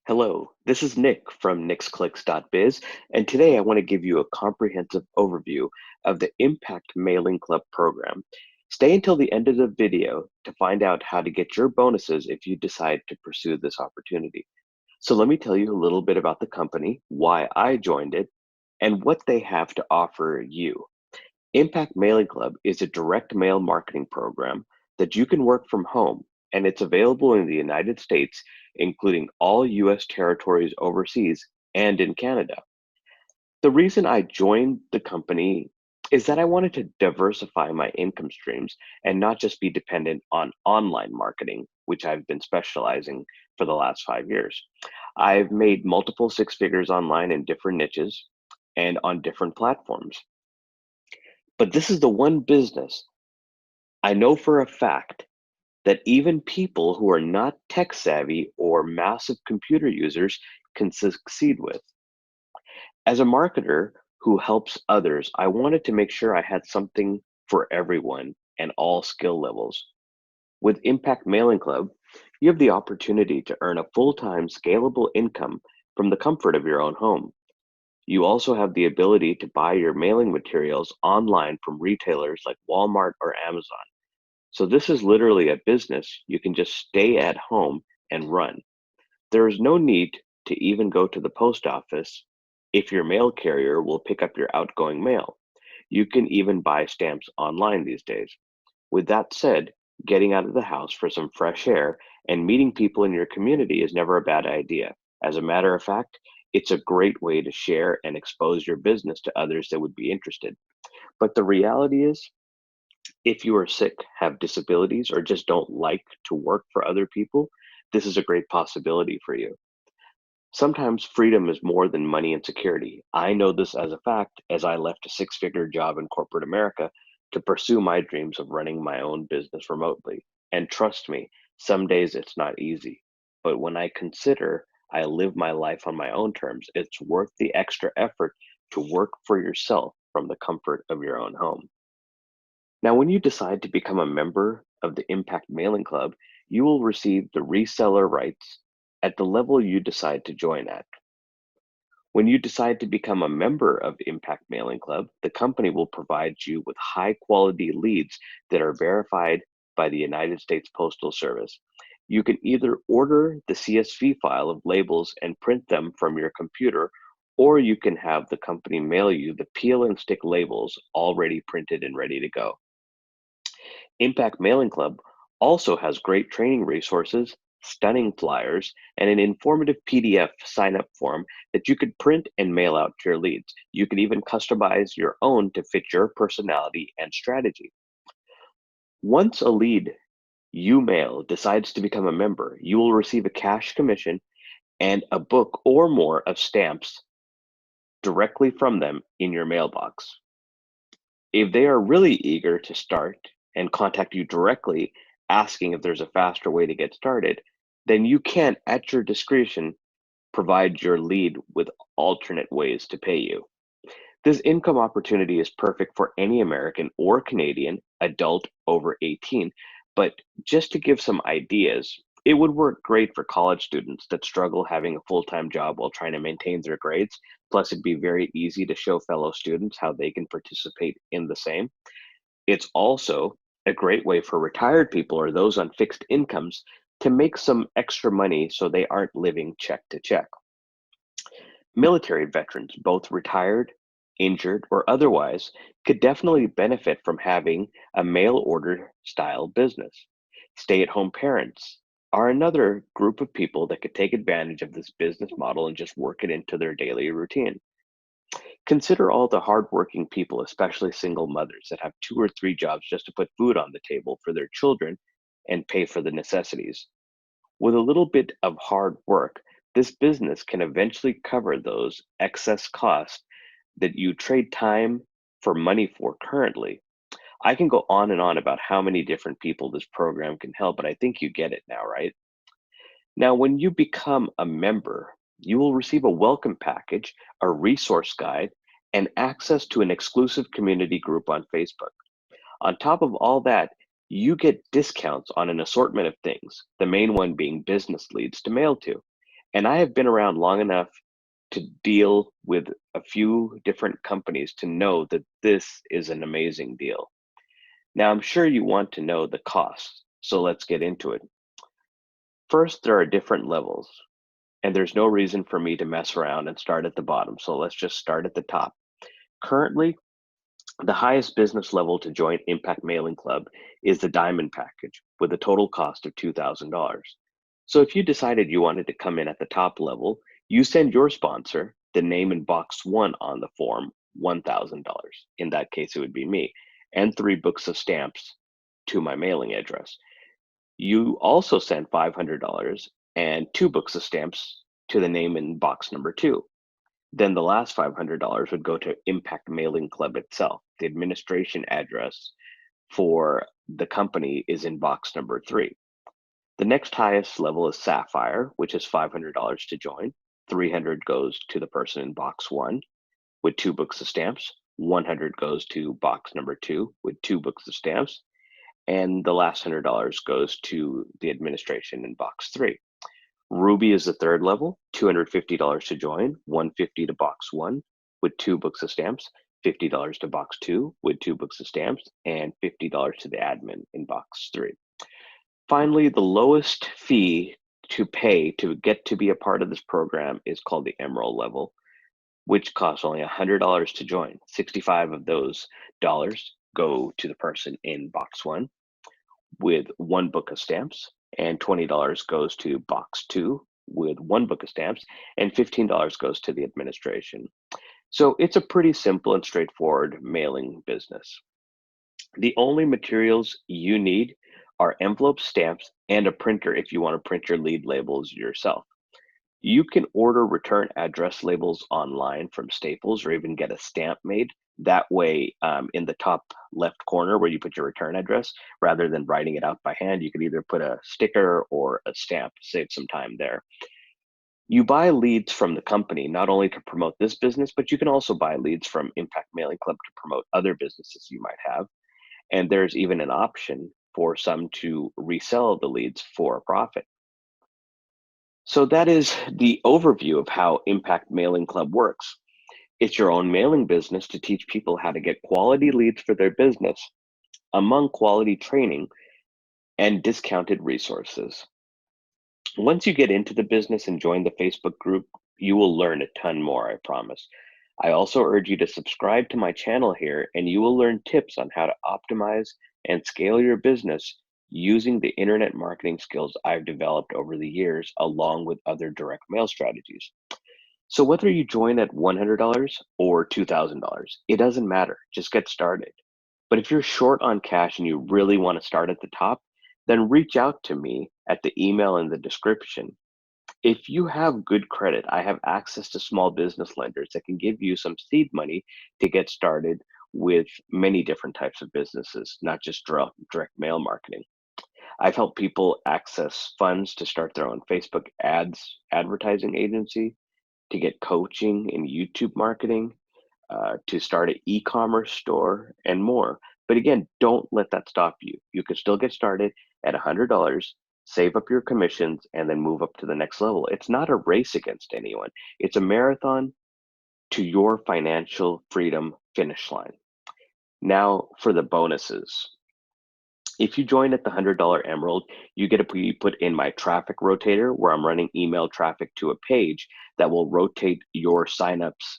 Hello, this is Nick from nixclicks.biz, and today I want to give you a comprehensive overview of the Impact Mailing Club program. Stay until the end of the video to find out how to get your bonuses if you decide to pursue this opportunity. So let me tell you a little bit about the company, why I joined it, and what they have to offer you. Impact Mailing Club is a direct mail marketing program that you can work from home, and it's available in the United States, including all US territories overseas and in Canada. The reason I joined the company is that I wanted to diversify my income streams and not just be dependent on online marketing, which I've been specializing for the last 5 years. I've made multiple six figures online in different niches and on different platforms. But this is the one business I know for a fact that even people who are not tech savvy or massive computer users can succeed with. As a marketer who helps others, I wanted to make sure I had something for everyone and all skill levels. With Impact Mailing Club, you have the opportunity to earn a full-time scalable income from the comfort of your own home. You also have the ability to buy your mailing materials online from retailers like Walmart or Amazon. So this is literally a business you can just stay at home and run. There is no need to even go to the post office if your mail carrier will pick up your outgoing mail. You can even buy stamps online these days. With that said, getting out of the house for some fresh air and meeting people in your community is never a bad idea. As a matter of fact, it's a great way to share and expose your business to others that would be interested. But the reality is, if you are sick, have disabilities, or just don't like to work for other people, this is a great possibility for you. Sometimes freedom is more than money and security. I know this as a fact as I left a six figure job in corporate America to pursue my dreams of running my own business remotely. And trust me, some days it's not easy. But when I consider I live my life on my own terms, it's worth the extra effort to work for yourself from the comfort of your own home. Now, when you decide to become a member of the Impact Mailing Club, you will receive the reseller rights at the level you decide to join at. When you decide to become a member of Impact Mailing Club, the company will provide you with high quality leads that are verified by the United States Postal Service. You can either order the CSV file of labels and print them from your computer, or you can have the company mail you the peel and stick labels already printed and ready to go. Impact Mailing Club also has great training resources, stunning flyers, and an informative PDF sign up form that you could print and mail out to your leads. You could even customize your own to fit your personality and strategy. Once a lead you mail decides to become a member, you will receive a cash commission and a book or more of stamps directly from them in your mailbox. If they are really eager to start and contact you directly asking if there's a faster way to get started, then you can, at your discretion, provide your lead with alternate ways to pay you. This income opportunity is perfect for any American or Canadian adult over 18, but just to give some ideas, it would work great for college students that struggle having a full-time job while trying to maintain their grades. Plus, it'd be very easy to show fellow students how they can participate in the same. It's also a great way for retired people or those on fixed incomes to make some extra money so they aren't living check to check. Military veterans, both retired, injured, or otherwise, could definitely benefit from having a mail order style business. Stay at home parents are another group of people that could take advantage of this business model and just work it into their daily routine. Consider all the hardworking people, especially single mothers that have two or three jobs just to put food on the table for their children and pay for the necessities. With a little bit of hard work, this business can eventually cover those excess costs that you trade time for money for currently. I can go on and on about how many different people this program can help, but I think you get it now, right? Now, when you become a member, you will receive a welcome package, a resource guide, and access to an exclusive community group on Facebook. On top of all that, you get discounts on an assortment of things, the main one being business leads to mail to. And I have been around long enough to deal with a few different companies to know that this is an amazing deal. Now, I'm sure you want to know the cost, so let's get into it. First, there are different levels, and there's no reason for me to mess around and start at the bottom, so let's just start at the top. Currently, the highest business level to join Impact Mailing Club is the Diamond package with a total cost of $2,000. So if you decided you wanted to come in at the top level, you send your sponsor the name in box 1 on the form, $1,000. In that case, it would be me, and 3 books of stamps to my mailing address. You also send $500 and 2 books of stamps to the name in box number 2. Then the last $500 would go to Impact Mailing Club itself. The administration address for the company is in box number 3. The next highest level is Sapphire, which is $500 to join. 300 goes to the person in box 1 with 2 books of stamps. 100 goes to box number 2 with 2 books of stamps. And the last $100 goes to the administration in box 3. Ruby is the third level, $250 to join, $150 to box 1 with 2 books of stamps, $50 to box 2 with 2 books of stamps, and $50 to the admin in box 3. Finally, the lowest fee to pay to get to be a part of this program is called the Emerald level, which costs only $100 to join. 65 of those dollars go to the person in box 1 with 1 book of stamps, and $20 goes to box 2 with 1 book of stamps, and $15 goes to the administration. So it's a pretty simple and straightforward mailing business. The only materials you need are envelopes, stamps, and a printer if you want to print your lead labels yourself. You can order return address labels online from Staples or even get a stamp made. That way, in the top left corner where you put your return address, rather than writing it out by hand, you could either put a sticker or a stamp, save some time there. You buy leads from the company, not only to promote this business, but you can also buy leads from Impact Mailing Club to promote other businesses you might have. And there's even an option for some to resell the leads for a profit. So that is the overview of how Impact Mailing Club works. It's your own mailing business to teach people how to get quality leads for their business among quality training and discounted resources. Once you get into the business and join the Facebook group, you will learn a ton more, I promise. I also urge you to subscribe to my channel here, and you will learn tips on how to optimize and scale your business using the internet marketing skills I've developed over the years, along with other direct mail strategies. So whether you join at $100 or $2,000, it doesn't matter. Just get started. But if you're short on cash and you really want to start at the top, then reach out to me at the email in the description. If you have good credit, I have access to small business lenders that can give you some seed money to get started with many different types of businesses, not just direct mail marketing. I've helped people access funds to start their own Facebook ads advertising agency, to get coaching in YouTube marketing, to start an e-commerce store, and more. But again, don't let that stop you. You can still get started at $100, save up your commissions, and then move up to the next level. It's not a race against anyone. It's a marathon to your financial freedom finish line. Now for the bonuses. If you join at the $100 Emerald, you get to be put in my traffic rotator where I'm running email traffic to a page that will rotate your signups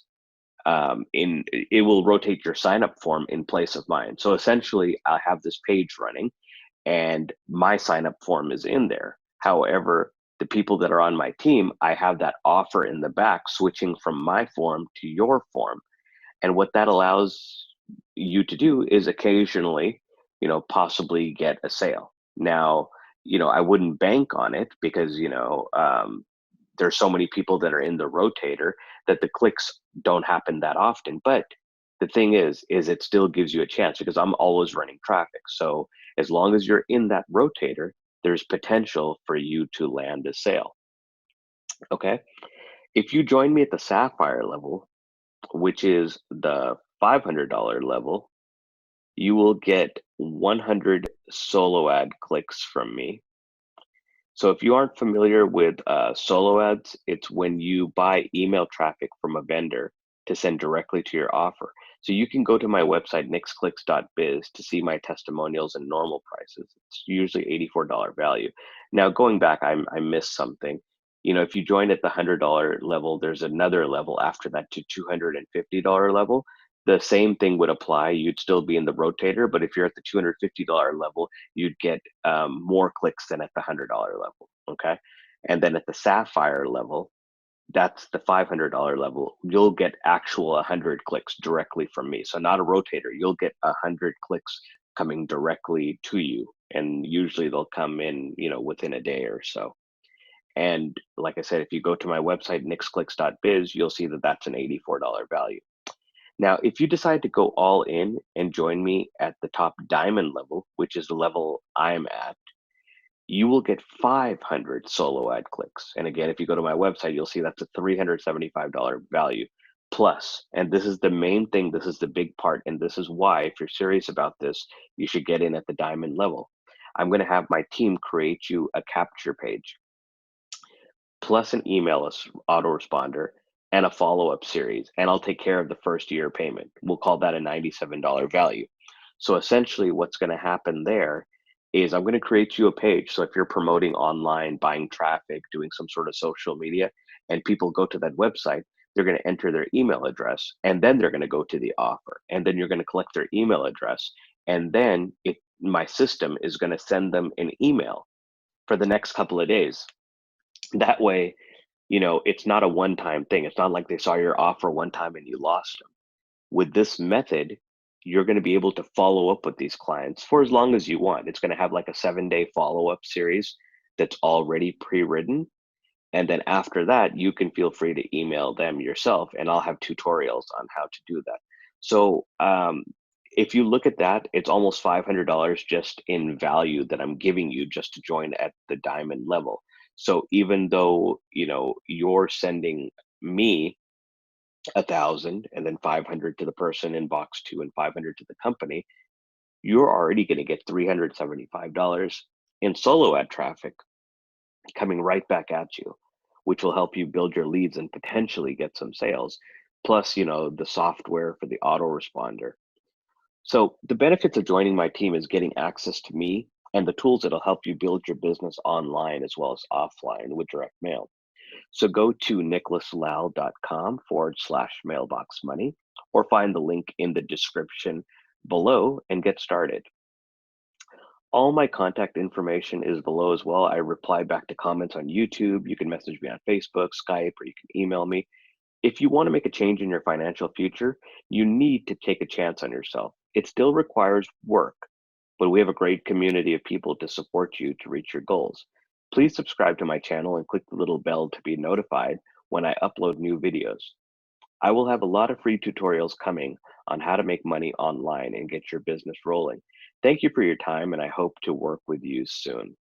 it will rotate your sign up form in place of mine. So essentially I have this page running and my sign up form is in there. However, the people that are on my team, I have that offer in the back switching from my form to your form. And what that allows you to do is occasionally, possibly get a sale. Now, I wouldn't bank on it because, there's so many people that are in the rotator that the clicks don't happen that often. But the thing is it still gives you a chance because I'm always running traffic. So as long as you're in that rotator, there's potential for you to land a sale. Okay. If you join me at the Sapphire level, which is the $500 level, you will get 100 solo ad clicks from me. So if you aren't familiar with solo ads, it's when you buy email traffic from a vendor to send directly to your offer. So you can go to my website, nixclicks.biz, to see my testimonials and normal prices. It's usually $84 value. Now, going back, I missed something. If you join at the $100 level, there's another level after that to $250 level. The same thing would apply. You'd still be in the rotator, but if you're at the $250 level, you'd get more clicks than at the $100 level. Okay. And then at the Sapphire level, that's the $500 level. You'll get actual 100 clicks directly from me. So not a rotator. You'll get 100 clicks coming directly to you, and usually they'll come in, within a day or so. And like I said, if you go to my website, nixclicks.biz, you'll see that that's an $84 value. Now, if you decide to go all in and join me at the top diamond level, which is the level I'm at, you will get 500 solo ad clicks. And again, if you go to my website, you'll see that's a $375 value plus. And this is the main thing. This is the big part. And this is why, if you're serious about this, you should get in at the diamond level. I'm going to have my team create you a capture page plus an email autoresponder and a follow-up series, and I'll take care of the first year payment. We'll call that a $97 value. So essentially what's going to happen there is I'm going to create you a page. So if you're promoting online, buying traffic, doing some sort of social media, and people go to that website, they're going to enter their email address, and then they're going to go to the offer, and then you're going to collect their email address, and then my system is going to send them an email for the next couple of days. That way, it's not a one-time thing. It's not like they saw your offer one time and you lost them. With this method, you're going to be able to follow up with these clients for as long as you want. It's going to have like a 7-day follow-up series that's already pre-written. And then after that, you can feel free to email them yourself, and I'll have tutorials on how to do that. So if you look at that, it's almost $500 just in value that I'm giving you just to join at the diamond level. So even though, you're sending me 1,000 and then 500 to the person in box 2 and 500 to the company, you're already going to get $375 in solo ad traffic coming right back at you, which will help you build your leads and potentially get some sales. Plus, the software for the autoresponder. So the benefits of joining my team is getting access to me and the tools that'll help you build your business online as well as offline with direct mail. So go to nicholaslal.com/mailbox money, or find the link in the description below and get started. All my contact information is below as well. I reply back to comments on YouTube. You can message me on Facebook, Skype, or you can email me. If you want to make a change in your financial future, you need to take a chance on yourself. It still requires work, but we have a great community of people to support you to reach your goals. Please subscribe to my channel and click the little bell to be notified when I upload new videos. I will have a lot of free tutorials coming on how to make money online and get your business rolling. Thank you for your time, and I hope to work with you soon.